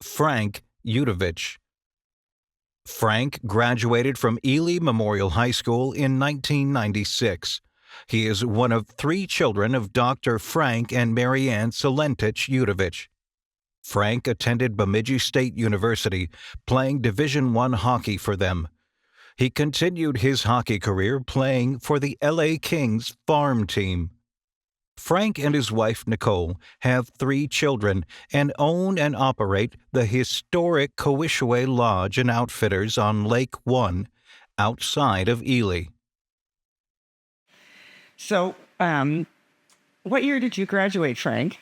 Frank Udovich. Frank graduated from Ely Memorial High School in 1996. He is one of three children of Dr. Frank and Marianne Celentich Udovich. Frank attended Bemidji State University, playing Division I hockey for them. He continued his hockey career playing for the LA Kings farm team. Frank and his wife Nicole have three children and own and operate the historic Coishaway Lodge and Outfitters on Lake One, outside of Ely. So, what year did you graduate, Frank?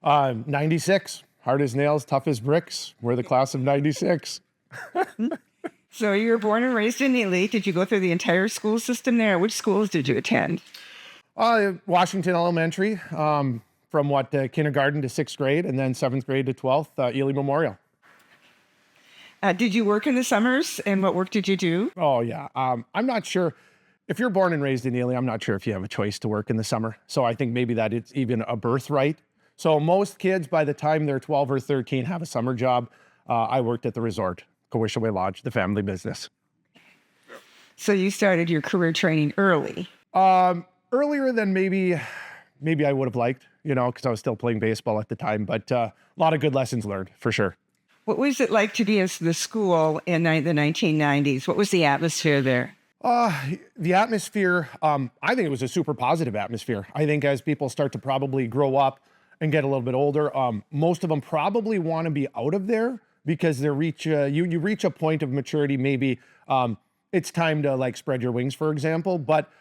96. Hard as nails, tough as bricks. We're the class of 96. So you were born and raised in Ely. Did you go through the entire school system there? Which schools did you attend? Washington Elementary, from kindergarten to 6th grade, and then 7th grade to 12th, Ely Memorial. Did you work in the summers, and what work did you do? Oh, yeah. I'm not sure. If you're born and raised in Ely, I'm not sure if you have a choice to work in the summer. So I think maybe that it's even a birthright. So most kids, by the time they're 12 or 13, have a summer job. I worked at the resort, Coishaway Lodge, the family business. So you started your career training early. Earlier than maybe I would have liked, because I was still playing baseball at the time. But a lot of good lessons learned, for sure. What was it like to be in the school in the 1990s? What was the atmosphere there? The atmosphere, I think it was a super positive atmosphere. I think as people start to probably grow up and get a little bit older, most of them probably want to be out of there because you reach a point of maturity. Maybe it's time to spread your wings, for example. But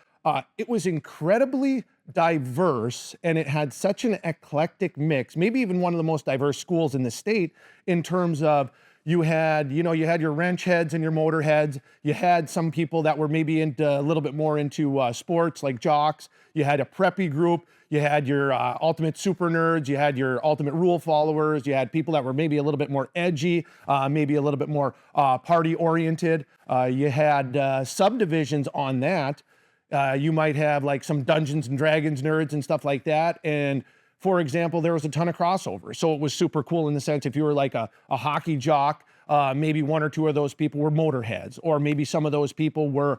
it was incredibly diverse, and it had such an eclectic mix, maybe even one of the most diverse schools in the state in terms of you had your wrench heads and your motor heads. You had some people that were maybe a little bit more into sports, like jocks. You had a preppy group. You had your ultimate super nerds. You had your ultimate rule followers. You had people that were maybe a little bit more edgy, maybe a little bit more party oriented. You had subdivisions on that. You might have some Dungeons and Dragons nerds and stuff like that. And for example, there was a ton of crossover. So it was super cool in the sense if you were a hockey jock, maybe one or two of those people were motorheads, or maybe some of those people were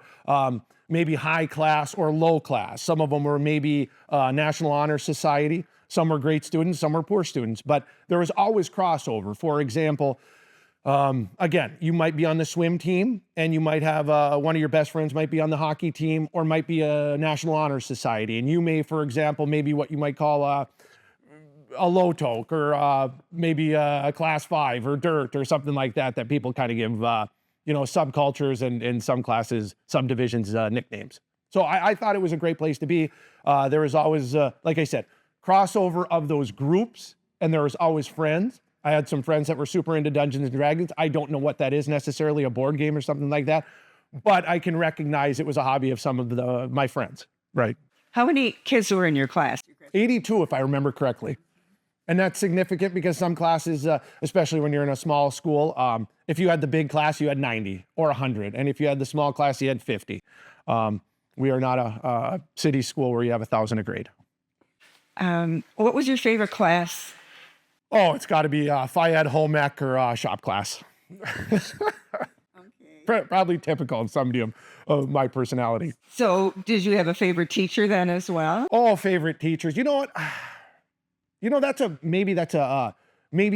maybe high class or low class. Some of them were maybe National Honor Society. Some were great students, some were poor students, but there was always crossover. For example, again, you might be on the swim team and you might have one of your best friends might be on the hockey team or might be a National Honor Society. And you may, for example, maybe what you might call a low toke or maybe a class 5 or dirt or something like that people kind of give, subcultures and in some classes, subdivisions nicknames. So I thought it was a great place to be. There was always, like I said, crossover of those groups, and there was always friends. I had some friends that were super into Dungeons and Dragons. I don't know what that is necessarily, a board game or something like that, but I can recognize it was a hobby of some of my friends, right? How many kids were in your class? 82, if I remember correctly. And that's significant because some classes, especially when you're in a small school, if you had the big class, you had 90 or 100. And if you had the small class, you had 50. We are not a city school where you have 1,000 a grade. What was your favorite class? Oh, it's got to be Phi-Ed, home ec, or shop class. Okay. Probably typical of somebody of my personality. So did you have a favorite teacher then as well? Oh, favorite teachers. You know what? Maybe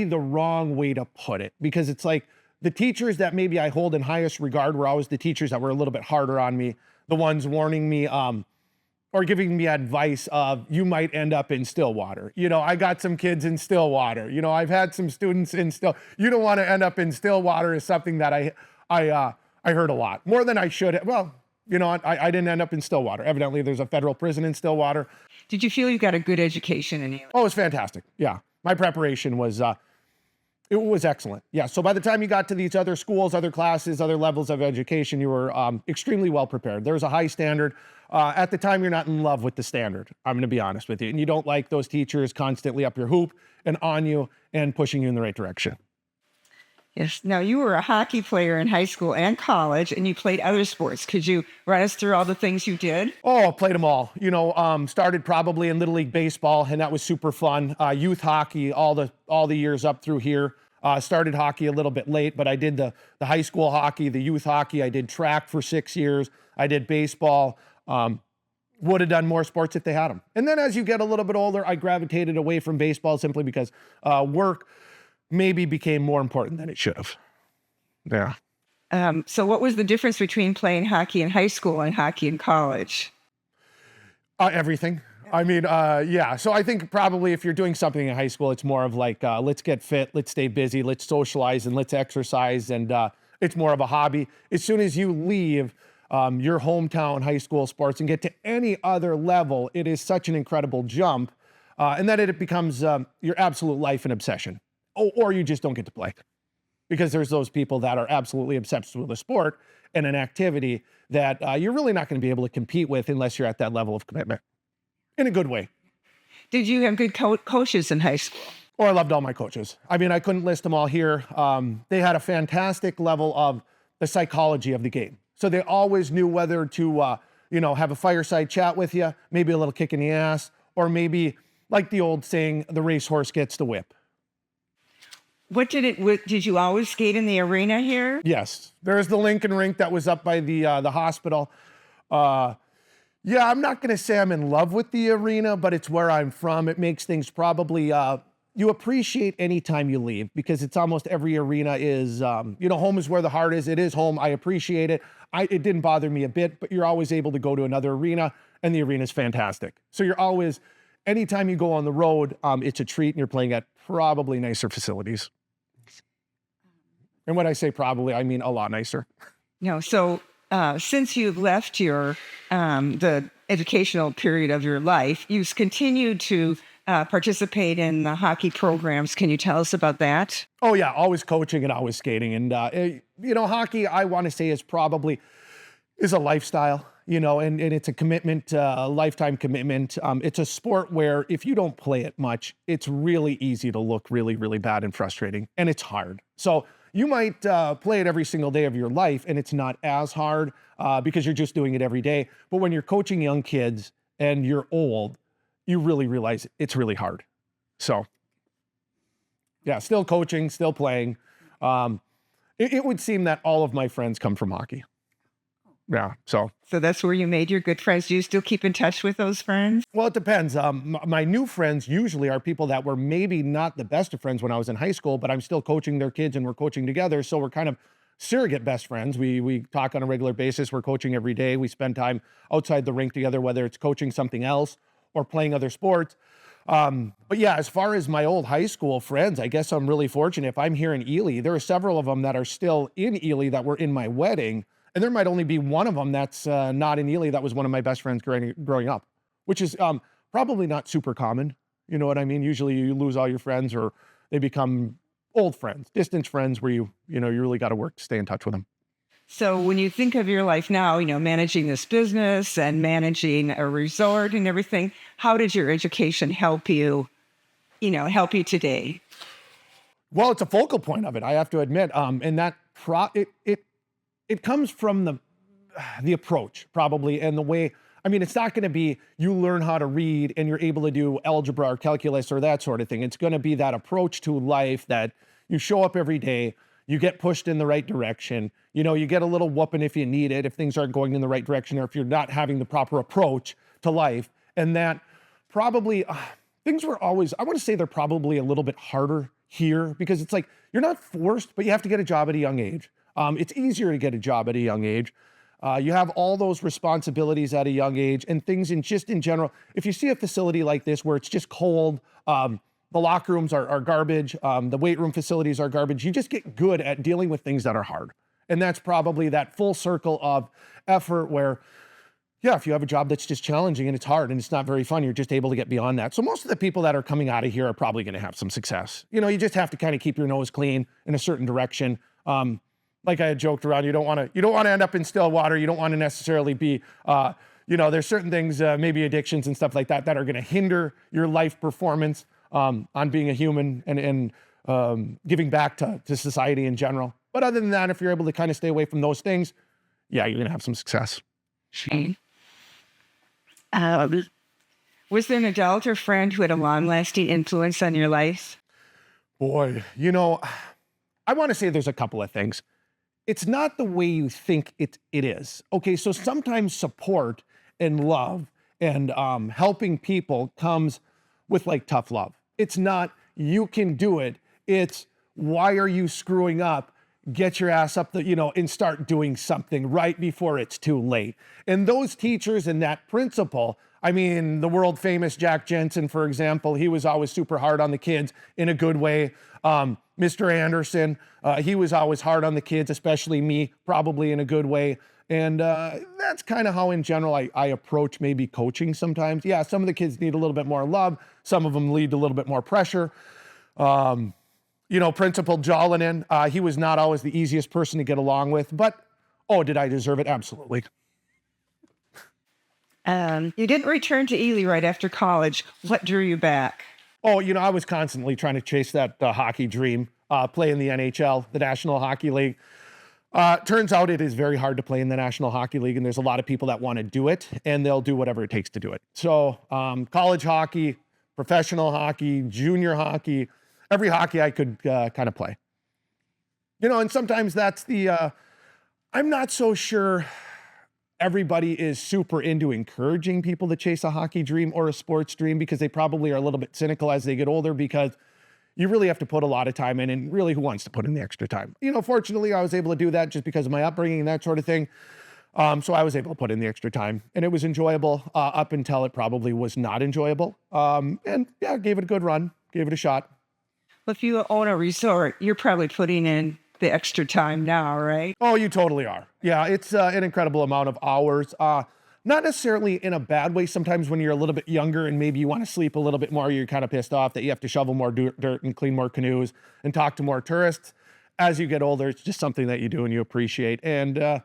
the wrong way to put it, because it's the teachers that maybe I hold in highest regard were always the teachers that were a little bit harder on me, the ones warning me or giving me advice of you might end up in Stillwater. I got some kids in Stillwater. I've had some students in you don't want to end up in Stillwater is something that I heard a lot, more than I should have. Well, I didn't end up in Stillwater. Evidently, there's a federal prison in Stillwater. Did you feel you got a good education in Ely? Oh, it was fantastic. Yeah. My preparation was, it was excellent. Yeah. So by the time you got to these other schools, other classes, other levels of education, you were extremely well prepared. There's a high standard. At the time, you're not in love with the standard. I'm going to be honest with you. And you don't like those teachers constantly up your hoop and on you and pushing you in the right direction. Yes. Now, you were a hockey player in high school and college, and you played other sports. Could you run us through all the things you did? Oh, played them all. Started probably in Little League Baseball, and that was super fun. Youth hockey, all the years up through here. Started hockey a little bit late, but I did the high school hockey, the youth hockey. I did track for 6 years. I did baseball. Would have done more sports if they had them. And then as you get a little bit older, I gravitated away from baseball simply because work maybe became more important than it should have. Yeah. So what was the difference between playing hockey in high school and hockey in college? Everything. I mean, yeah. So I think probably if you're doing something in high school, it's more of like, let's get fit, let's stay busy, let's socialize, and let's exercise. And it's more of a hobby. As soon as you leave your hometown high school sports and get to any other level, it is such an incredible jump. And that it becomes your absolute life and obsession. Or you just don't get to play. Because there's those people that are absolutely obsessed with a sport and an activity that you're really not going to be able to compete with unless you're at that level of commitment. In a good way. Did you have good coaches in high school? Oh, I loved all my coaches. I mean, I couldn't list them all here. They had a fantastic level of the psychology of the game. So they always knew whether to, have a fireside chat with you, maybe a little kick in the ass, or maybe, like the old saying, the racehorse gets the whip. Did you always skate in the arena here? Yes. There's the Lincoln rink that was up by the hospital. Yeah, I'm not going to say I'm in love with the arena, but it's where I'm from. It makes things probably, you appreciate any time you leave because it's almost every arena is, home is where the heart is. It is home. I appreciate it. It didn't bother me a bit, but you're always able to go to another arena and the arena is fantastic. So you're always, anytime you go on the road, it's a treat and you're playing at probably nicer facilities. And when I say probably, I mean a lot nicer. So since you've left the educational period of your life, you've continued to participate in the hockey programs. Can you tell us about that? Oh yeah, always coaching and always skating. And, hockey, I want to say is a lifestyle, and it's a commitment, a lifetime commitment. It's a sport where if you don't play it much, it's really easy to look really, really bad and frustrating. And it's hard. So you might play it every single day of your life and it's not as hard because you're just doing it every day. But when you're coaching young kids and you're old, you really realize it's really hard. So yeah, still coaching, still playing. It would seem that all of my friends come from hockey. Yeah, so that's where you made your good friends. Do you still keep in touch with those friends? Well, it depends. My new friends usually are people that were maybe not the best of friends when I was in high school, but I'm still coaching their kids and we're coaching together. So we're kind of surrogate best friends. We talk on a regular basis. We're coaching every day. We spend time outside the rink together, whether it's coaching something else or playing other sports. But yeah, as far as my old high school friends, I guess I'm really fortunate. If I'm here in Ely, there are several of them that are still in Ely that were in my wedding. And there might only be one of them that's not in Ely that was one of my best friends growing up, which is probably not super common. You know what I mean? Usually you lose all your friends or they become old friends, distant friends where you really got to work to stay in touch with them. So when you think of your life now, managing this business and managing a resort and everything, how did your education help you today? Well, it's a focal point of it, I have to admit. And that it comes from the approach probably and the way. I mean, it's not going to be you learn how to read and you're able to do algebra or calculus or that sort of thing. It's going to be that approach to life that you show up every day, you get pushed in the right direction. You get a little whooping if you need it, if things aren't going in the right direction or if you're not having the proper approach to life. And that probably things were always, I want to say they're probably a little bit harder here because it's like you're not forced, but you have to get a job at a young age. It's easier to get a job at a young age. You have all those responsibilities at a young age and things in general. If you see a facility like this where it's just cold, the locker rooms are garbage, the weight room facilities are garbage, you just get good at dealing with things that are hard. And that's probably that full circle of effort where, yeah, if you have a job that's just challenging and it's hard and it's not very fun, you're just able to get beyond that. So most of the people that are coming out of here are probably going to have some success. You just have to kind of keep your nose clean in a certain direction. Like I had joked around, you don't want to end up in still water. You don't want to necessarily be, there's certain things, maybe addictions and stuff like that are going to hinder your life performance on being a human and giving back to society in general. But other than that, if you're able to kind of stay away from those things, yeah, you're going to have some success. Was there an adult or friend who had a long-lasting influence on your life? Boy, I want to say there's a couple of things. It's not the way you think it is. Okay, so sometimes support and love and helping people comes with like tough love. It's not you can do it. It's why are you screwing up? Get your ass up and start doing something right before it's too late. And those teachers and that principal, I mean, the world famous Jack Jensen, for example, he was always super hard on the kids in a good way. Mr. Anderson, he was always hard on the kids, especially me, probably in a good way. And that's kind of how, in general, I approach maybe coaching sometimes. Yeah, some of the kids need a little bit more love. Some of them need a little bit more pressure. Principal Jolinin, he was not always the easiest person to get along with, but, did I deserve it? Absolutely. You didn't return to Ely right after college. What drew you back? I was constantly trying to chase that hockey dream, play in the NHL, the National Hockey League. Turns out it is very hard to play in the National Hockey League, and there's a lot of people that want to do it, and they'll do whatever it takes to do it. So college hockey, professional hockey, junior hockey, every hockey I could kind of play. And sometimes that's I'm not so sure everybody is super into encouraging people to chase a hockey dream or a sports dream, because they probably are a little bit cynical as they get older, because you really have to put a lot of time in, and really, who wants to put in the extra time? Fortunately, I was able to do that just because of my upbringing and that sort of thing. So I was able to put in the extra time, and it was enjoyable up until it probably was not enjoyable. And yeah, gave it a good run, gave it a shot. Well, if you own a resort, you're probably putting in the extra time now, right? Oh, you totally are. Yeah, it's an incredible amount of hours. Not necessarily in a bad way. Sometimes when you're a little bit younger and maybe you want to sleep a little bit more, you're kind of pissed off that you have to shovel more dirt and clean more canoes and talk to more tourists. As you get older, it's just something that you do and you appreciate. And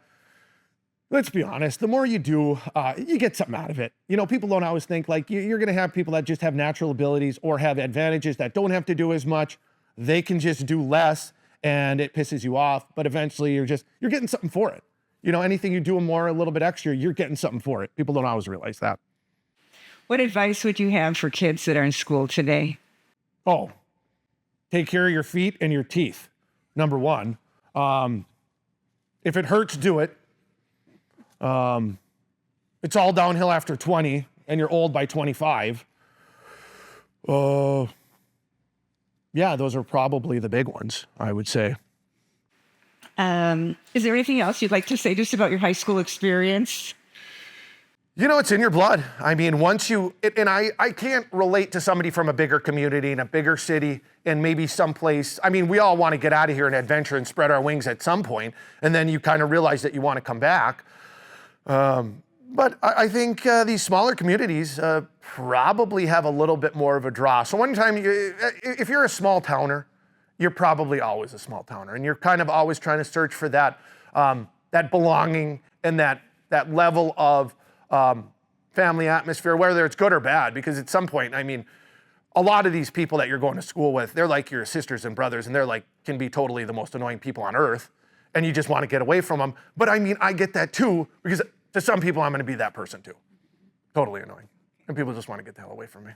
let's be honest, the more you do, you get something out of it. People don't always think like you're going to have people that just have natural abilities or have advantages that don't have to do as much. They can just do less, and it pisses you off. But eventually you're getting something for it. Anything you do more, a little bit extra, you're getting something for it. People don't always realize that. What advice would you have for kids that are in school today? Take care of your feet and your teeth. Number one. If it hurts, do it. It's all downhill after 20 and you're old by 25. Yeah, those are probably the big ones, I would say. Is there anything else you'd like to say just about your high school experience? It's in your blood. I mean, I can't relate to somebody from a bigger community in a bigger city and maybe someplace. I mean, we all want to get out of here and adventure and spread our wings at some point, and then you kind of realize that you want to come back. But I think these smaller communities probably have a little bit more of a draw. So one time, if you're a small towner, you're probably always a small towner, and you're kind of always trying to search for that belonging and that level of family atmosphere, whether it's good or bad. Because at some point, I mean, a lot of these people that you're going to school with, they're like your sisters and brothers, and they're like can be totally the most annoying people on earth, and you just want to get away from them. But I mean, I get that too, because to some people, I'm going to be that person too. Totally annoying. And people just want to get the hell away from me.